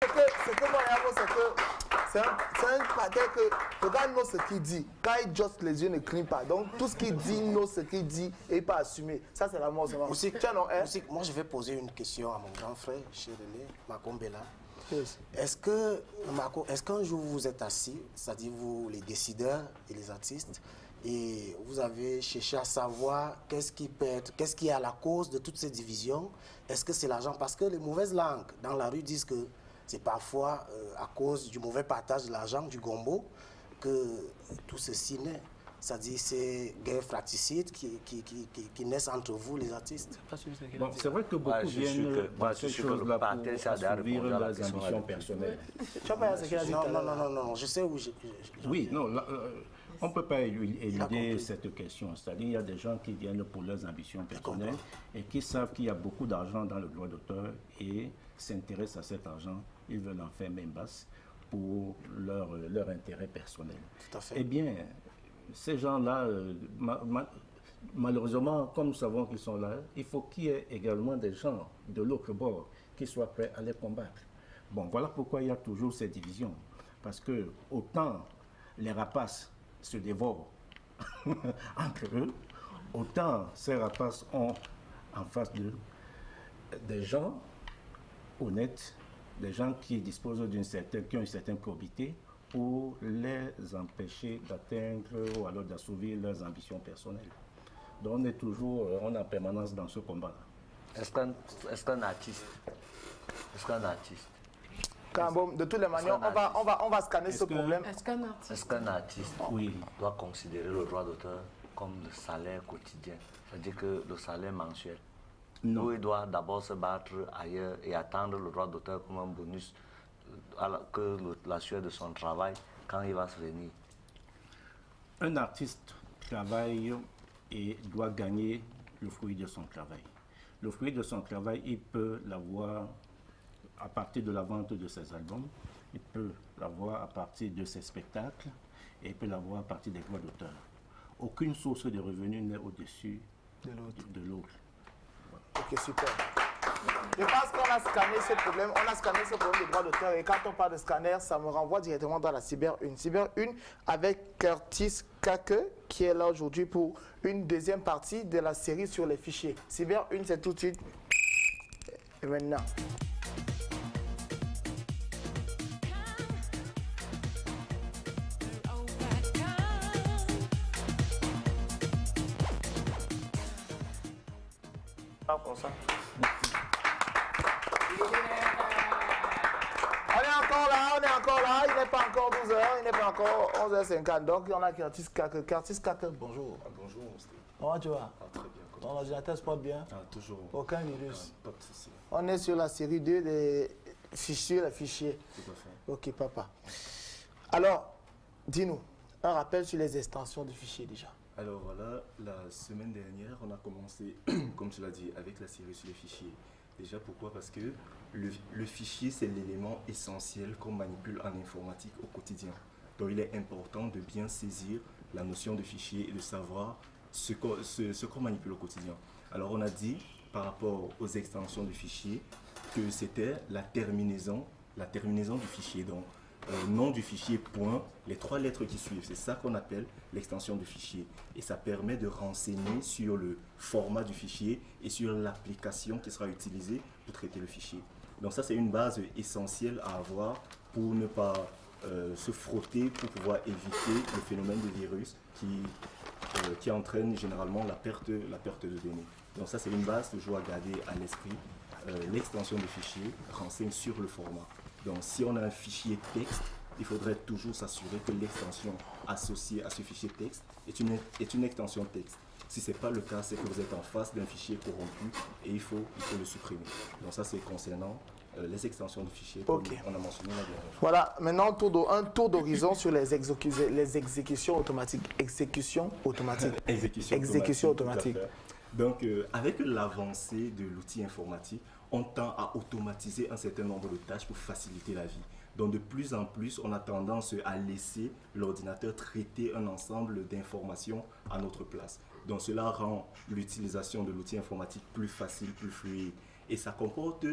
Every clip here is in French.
que moi, c'est que c'est un paquet que regarde nous ce qu'il dit. Quand il juste les yeux ne clignent pas. Donc tout ce qu'il dit, nous ce qu'il dit et pas assumé. Ça c'est la mort. Tiens, non, moi je vais poser une question à mon grand frère, Chérélé Makombela. Yes. Est-ce que, Marco, est-ce qu'un jour vous êtes assis, c'est-à-dire vous les décideurs et les artistes, et vous avez cherché à savoir qu'est-ce qui est à la cause de toutes ces divisions? Est-ce que c'est l'argent? Parce que les mauvaises langues dans la rue disent que c'est parfois à cause du mauvais partage de l'argent, du gombo, que tout ceci naît. C'est-à-dire ces guerres fratricides qui naissent entre vous, les artistes. Bon, c'est vrai que beaucoup viennent dans ces choses-là pour assouvir leurs ambitions personnelles. Non, je sais où Oui, non, on ne peut pas éluder cette question. C'est-à-dire il y a des gens qui viennent pour leurs ambitions personnelles et qui savent qu'il y a beaucoup d'argent dans le droit d'auteur et s'intéressent à cet argent. Ils veulent en faire main basse pour leur intérêt personnel. Tout à fait. Eh bien, ces gens-là, malheureusement, comme nous savons qu'ils sont là, il faut qu'il y ait également des gens de l'autre bord qui soient prêts à les combattre. Bon, voilà pourquoi il y a toujours ces divisions. Parce que autant les rapaces se dévorent entre eux, autant ces rapaces ont en face d'eux des gens honnêtes, des gens qui disposent qui ont une certaine probité, pour les empêcher d'atteindre ou alors d'assouvir leurs ambitions personnelles. Donc on est toujours en permanence dans ce combat-là. Est-ce qu'un artiste de toutes les manières, on va scanner ce problème. Est-ce qu'un artiste doit considérer le droit d'auteur comme le salaire quotidien? C'est-à-dire que le salaire mensuel? Non. Ou il doit d'abord se battre ailleurs et attendre le droit d'auteur comme un bonus que la sueur de son travail quand il va se venir? Un artiste travaille et doit gagner le fruit de son travail. Le fruit de son travail, il peut l'avoir à partir de la vente de ses albums, il peut l'avoir à partir de ses spectacles et il peut l'avoir à partir des droits d'auteur. Aucune source de revenus n'est au-dessus de l'autre. Voilà. Ok, super. Je pense qu'on a scanné ce problème, de droit d'auteur et quand on parle de scanner, ça me renvoie directement dans la Cyber 1. Cyber 1 avec Curtis Kake qui est là aujourd'hui pour une deuxième partie de la série sur les fichiers. Cyber 1, c'est tout de suite. Et maintenant. Pas comme ça. On est encore là, il n'est pas encore 12h, il n'est pas encore 11h50. Donc, on a Curtis Kake. Curtis Kake, bonjour. Bonjour, Steve. Comment tu vas? Très bien. Ton ordinateur se porte bien? Toujours. Aucun virus? Pas de souci. On est sur la série 2 des fichiers, les fichiers. Tout à fait. Ok, papa. Alors, dis-nous, un rappel sur les extensions de fichiers déjà. Alors voilà, la semaine dernière, on a commencé, comme tu l'as dit, avec la série sur les fichiers. Déjà, pourquoi? Parce que le fichier, c'est l'élément essentiel qu'on manipule en informatique au quotidien. Donc, il est important de bien saisir la notion de fichier et de savoir ce qu'on manipule au quotidien. Alors, on a dit, par rapport aux extensions de fichier, que c'était la terminaison du fichier. Donc, nom du fichier, point, les 3 lettres qui suivent. C'est ça qu'on appelle l'extension du fichier. Et ça permet de renseigner sur le format du fichier et sur l'application qui sera utilisée pour traiter le fichier. Donc ça, c'est une base essentielle à avoir pour ne pas se frotter, pour pouvoir éviter le phénomène de virus qui entraîne généralement la perte de données. Donc ça, c'est une base toujours à garder à l'esprit. L'extension du fichier renseigne sur le format. Donc, si on a un fichier texte, il faudrait toujours s'assurer que l'extension associée à ce fichier texte est une extension texte. Si ce n'est pas le cas, c'est que vous êtes en face d'un fichier corrompu et il faut le supprimer. Donc ça, c'est concernant les extensions de fichiers qu'on a mentionné la dernière fois. Voilà, maintenant un tour d'horizon sur les exécutions automatiques. Exécution automatique. Donc, avec l'avancée de l'outil informatique, on tend à automatiser un certain nombre de tâches pour faciliter la vie. Donc, de plus en plus, on a tendance à laisser l'ordinateur traiter un ensemble d'informations à notre place. Donc, cela rend l'utilisation de l'outil informatique plus facile, plus fluide. Et ça comporte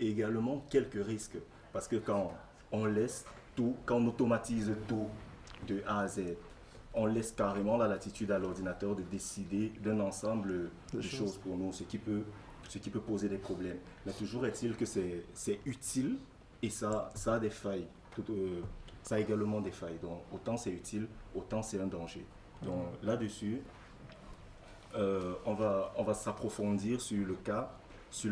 également quelques risques. Parce que quand on laisse tout, quand on automatise tout de A à Z, on laisse carrément la latitude à l'ordinateur de décider d'un ensemble de choses pour nous, ce qui peut poser des problèmes. Mais toujours est-il que c'est utile et ça a des failles. Ça a également des failles. Donc autant c'est utile, autant c'est un danger. Donc là-dessus, on va s'approfondir sur le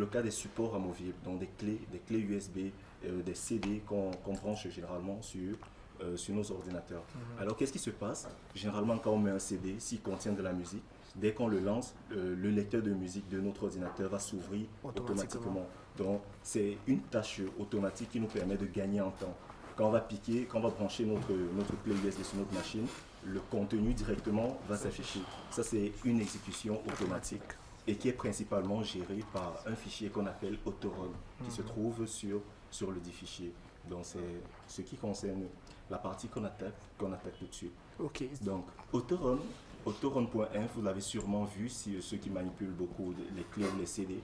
cas des supports amovibles, donc des clés USB, des CD qu'on branche généralement sur nos ordinateurs. Alors qu'est-ce qui se passe? Généralement quand on met un CD, s'il contient de la musique, dès qu'on le lance, le lecteur de musique de notre ordinateur va s'ouvrir automatiquement. Donc c'est une tâche automatique qui nous permet de gagner en temps. Quand on va brancher notre clé USB sur notre machine, le contenu directement va s'afficher. Ça c'est une exécution automatique et qui est principalement gérée par un fichier qu'on appelle Autorun, qui se trouve sur le dit fichier. Donc c'est ce qui concerne la partie qu'on attaque tout de suite. Ok. Donc Autorun.inf, vous l'avez sûrement vu, si ceux qui manipulent beaucoup les clés ou les CD.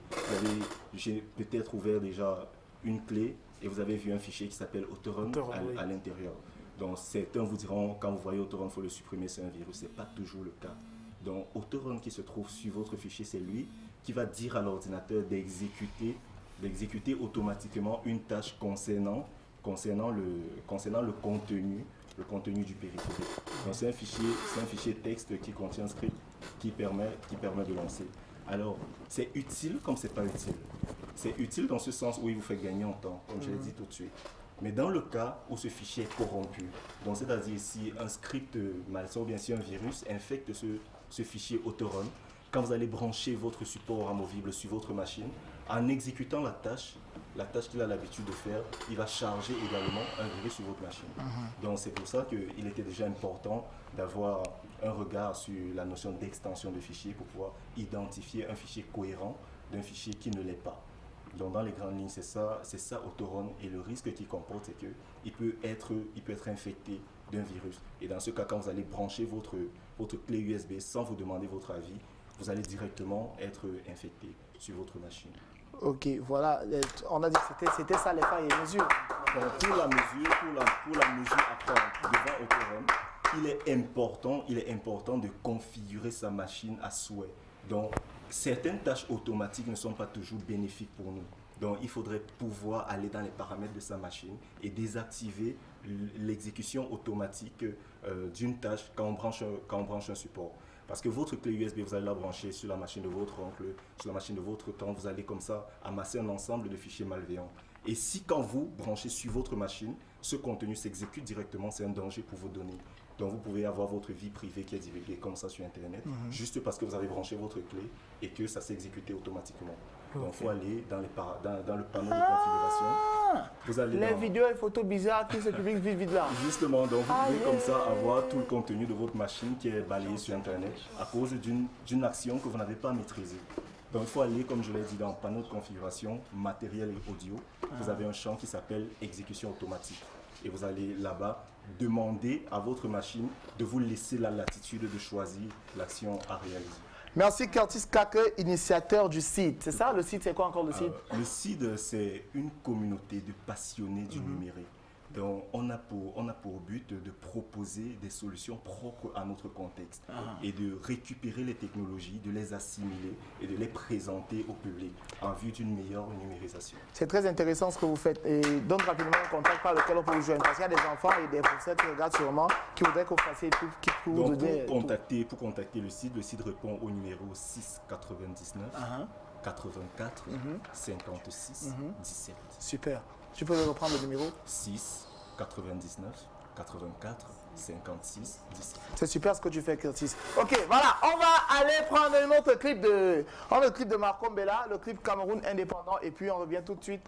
J'ai peut-être ouvert déjà une clé et vous avez vu un fichier qui s'appelle Autorun à l'intérieur. Donc certains vous diront, quand vous voyez Autorun, il faut le supprimer, c'est un virus. Ce n'est pas toujours le cas. Donc Autorun qui se trouve sur votre fichier, c'est lui qui va dire à l'ordinateur d'exécuter automatiquement une tâche concernant le contenu du périphérique. Donc c'est un fichier texte qui contient un script qui permet de lancer. Alors c'est utile comme c'est pas utile. C'est utile dans ce sens où il vous fait gagner en temps, comme je l'ai dit tout de suite. Mais dans le cas où ce fichier est corrompu, donc c'est-à-dire si un script malsain ou bien si un virus infecte ce fichier Autorun, quand vous allez brancher votre support amovible sur votre machine, en exécutant la tâche qu'il a l'habitude de faire, il va charger également un virus sur votre machine. Donc c'est pour ça qu'il était déjà important d'avoir un regard sur la notion d'extension de fichier pour pouvoir identifier un fichier cohérent d'un fichier qui ne l'est pas. Donc dans les grandes lignes, c'est ça Autorun, et le risque qu'il comporte, c'est qu'il peut être infecté d'un virus. Et dans ce cas, quand vous allez brancher votre clé USB sans vous demander votre avis, vous allez directement être infecté sur votre machine. Ok, voilà, on a dit que c'était ça les failles et mesures. Donc, pour la mesure à prendre devant Autorun, il est important de configurer sa machine à souhait. Donc, certaines tâches automatiques ne sont pas toujours bénéfiques pour nous. Donc, il faudrait pouvoir aller dans les paramètres de sa machine et désactiver l'exécution automatique d'une tâche quand on branche un support. Parce que votre clé USB, vous allez la brancher sur la machine de votre oncle, sur la machine de votre tante, vous allez comme ça amasser un ensemble de fichiers malveillants. Et si quand vous branchez sur votre machine, ce contenu s'exécute directement, c'est un danger pour vos données. Donc vous pouvez avoir votre vie privée qui est divulguée comme ça sur Internet, juste parce que vous avez branché votre clé et que ça s'est exécuté automatiquement. Donc il faut aller dans le panneau de configuration. Vous allez les vidéos et photos bizarres qui se publient vite là. Justement, donc vous pouvez comme ça avoir tout le contenu de votre machine qui est balayé sur Internet à cause d'une action que vous n'avez pas maîtrisée. Donc il faut aller, comme je l'ai dit, dans le panneau de configuration, matériel et audio. Vous avez un champ qui s'appelle exécution automatique. Et vous allez là-bas demander à votre machine de vous laisser la latitude de choisir l'action à réaliser. Merci Curtis Kake, initiateur du site. C'est ça, le site, c'est quoi encore le site? Le site, c'est une communauté de passionnés du numérique. Donc, on a pour but de proposer des solutions propres à notre contexte et de récupérer les technologies, de les assimiler et de les présenter au public en vue d'une meilleure numérisation. C'est très intéressant ce que vous faites. Et donc, rapidement, un contact par lequel on peut vous joindre. Parce qu'il y a des enfants et des professeurs qui regardent sûrement, qui voudraient que vous fassiez tout, qui vous donc, donner pour contacter le site répond au numéro 699 84 56 17. Super. Tu peux reprendre le numéro? 6 99 84 56 17. C'est super ce que tu fais, Curtis. Ok, voilà, on va aller prendre un autre clip de Marco Mbella, le clip Cameroun indépendant, et puis on revient tout de suite